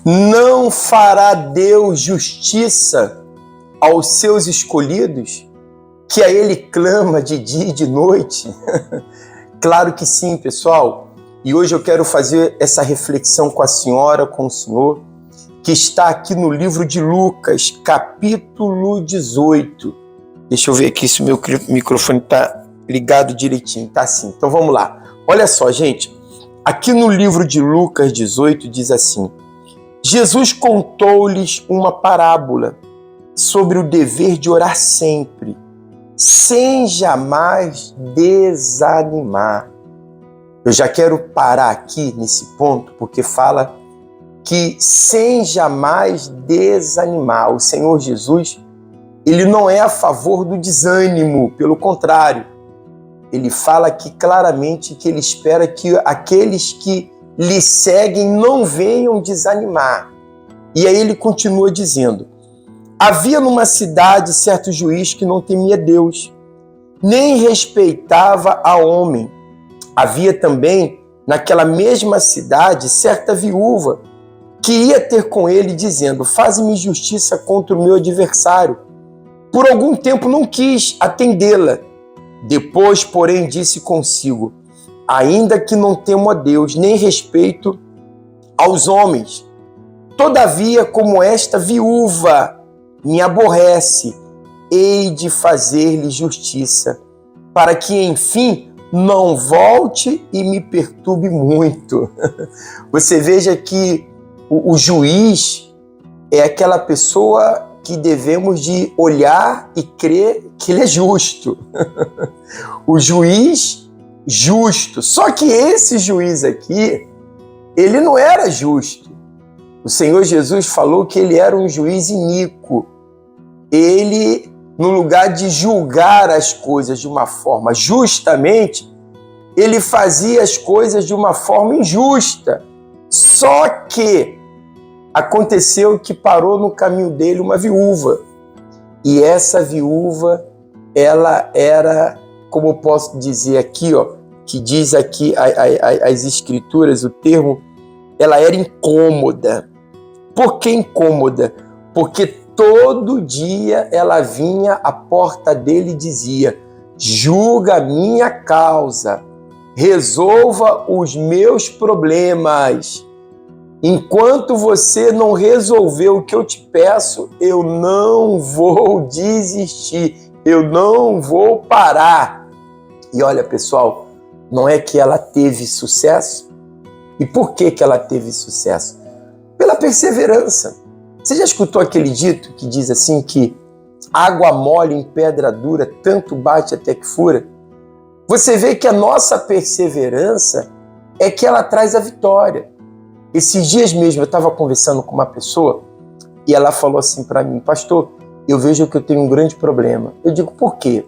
Não fará Deus justiça aos seus escolhidos, que a Ele clama de dia e de noite? Claro que sim, pessoal. E hoje eu quero fazer essa reflexão com a senhora, com o senhor, que está aqui no livro de Lucas, capítulo 18. Deixa eu ver aqui se o meu microfone está ligado direitinho. Tá sim. Então vamos lá. Olha só, gente. Aqui no livro de Lucas 18 diz assim: Jesus contou-lhes uma parábola sobre o dever de orar sempre, sem jamais desanimar. Eu já quero parar aqui nesse ponto, porque fala que sem jamais desanimar. O Senhor Jesus, ele não é a favor do desânimo, pelo contrário. Ele fala aqui claramente que ele espera que aqueles que lhe seguem não venham desanimar. E aí ele continua dizendo: havia numa cidade certo juiz que não temia Deus, nem respeitava a homem. Havia também naquela mesma cidade certa viúva que ia ter com ele dizendo: faze-me justiça contra o meu adversário. Por algum tempo não quis atendê-la. Depois, porém, disse consigo: ainda que não temo a Deus, nem respeito aos homens, todavia, como esta viúva me aborrece, hei de fazer-lhe justiça, para que, enfim, não volte e me perturbe muito. Você veja que o juiz é aquela pessoa que devemos de olhar e crer que ele é justo. O juiz justo. Só que esse juiz aqui, ele não era justo. O Senhor Jesus falou que ele era um juiz iníquo. Ele, no lugar de julgar as coisas de uma forma justamente, ele fazia as coisas de uma forma injusta. Só que aconteceu que parou no caminho dele uma viúva. E essa viúva, ela era, como eu posso dizer aqui, ó, que diz aqui as escrituras, o termo, ela era incômoda. Por que incômoda? Porque todo dia ela vinha à porta dele e dizia: julga a minha causa, resolva os meus problemas. Enquanto você não resolver o que eu te peço, eu não vou desistir, eu não vou parar. E olha, pessoal, não é que ela teve sucesso? E por que ela teve sucesso? Pela perseverança. Você já escutou aquele dito que diz assim que água mole em pedra dura, tanto bate até que fura? Você vê que a nossa perseverança é que ela traz a vitória. Esses dias mesmo eu estava conversando com uma pessoa e ela falou assim para mim: pastor, eu vejo que eu tenho um grande problema. Eu digo: por quê?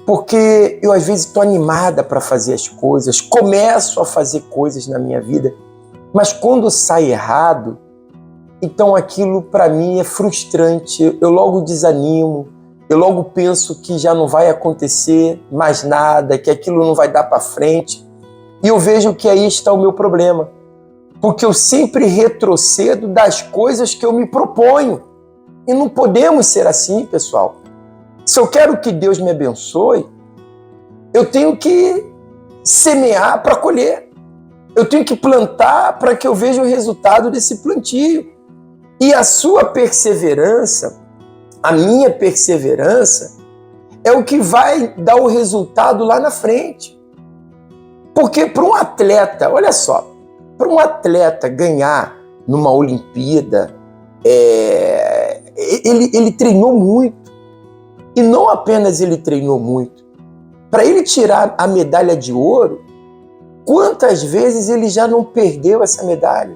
Porque eu às vezes estou animada para fazer as coisas, começo a fazer coisas na minha vida, mas quando sai errado, então aquilo para mim é frustrante, eu logo desanimo, eu logo penso que já não vai acontecer mais nada, que aquilo não vai dar para frente. E eu vejo que aí está o meu problema, porque eu sempre retrocedo das coisas que eu me proponho. E não podemos ser assim, pessoal. Se eu quero que Deus me abençoe, eu tenho que semear para colher. Eu tenho que plantar para que eu veja o resultado desse plantio. E a sua perseverança, a minha perseverança, é o que vai dar o resultado lá na frente. Porque para um atleta, olha só, para um atleta ganhar numa Olimpíada, ele treinou muito. E não apenas ele treinou muito. Para ele tirar a medalha de ouro, quantas vezes ele já não perdeu essa medalha?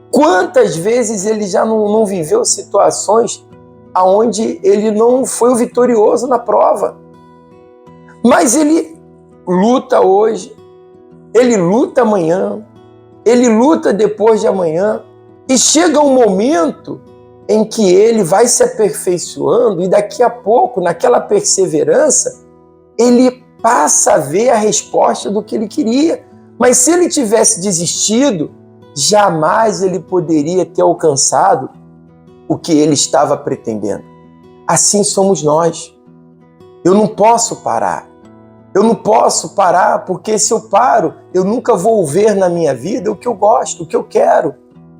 Quantas vezes ele já não viveu situações onde ele não foi o vitorioso na prova? Mas ele luta hoje, ele luta amanhã, ele luta depois de amanhã, e chega um momento em que ele vai se aperfeiçoando e daqui a pouco, naquela perseverança, ele passa a ver a resposta do que ele queria. Mas se ele tivesse desistido, jamais ele poderia ter alcançado o que ele estava pretendendo. Assim somos nós. Eu não posso parar. Eu não posso parar, porque se eu paro, eu nunca vou ver na minha vida o que eu gosto, o que eu quero,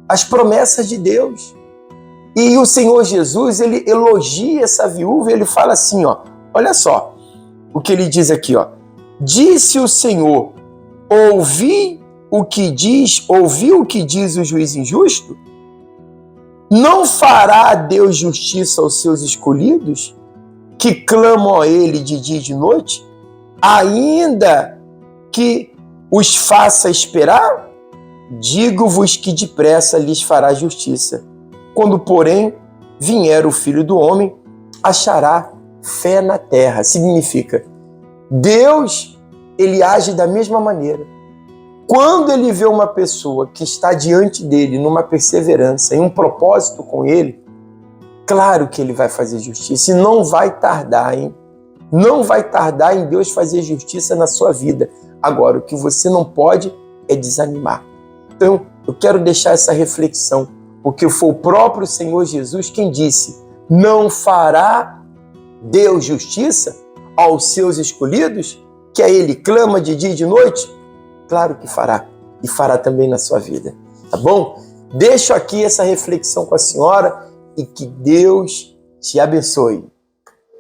as promessas de Deus. E o Senhor Jesus, ele elogia essa viúva, ele fala assim, ó, olha só o que ele diz aqui, ó. Disse o Senhor, ouviu o que diz o juiz injusto? Não fará Deus justiça aos seus escolhidos, que clamam a ele de dia e de noite, ainda que os faça esperar? Digo-vos que depressa lhes fará justiça. Quando, porém, vier o Filho do Homem, achará fé na terra. Significa, Deus, ele age da mesma maneira. Quando ele vê uma pessoa que está diante dele numa perseverança, em um propósito com ele, claro que ele vai fazer justiça e não vai tardar, hein? Não vai tardar em Deus fazer justiça na sua vida. Agora, o que você não pode é desanimar. Então, eu quero deixar essa reflexão, porque foi o próprio Senhor Jesus quem disse, não fará Deus justiça aos seus escolhidos, que a ele clama de dia e de noite? Claro que fará, e fará também na sua vida, tá bom? Deixo aqui essa reflexão com a senhora e que Deus te abençoe.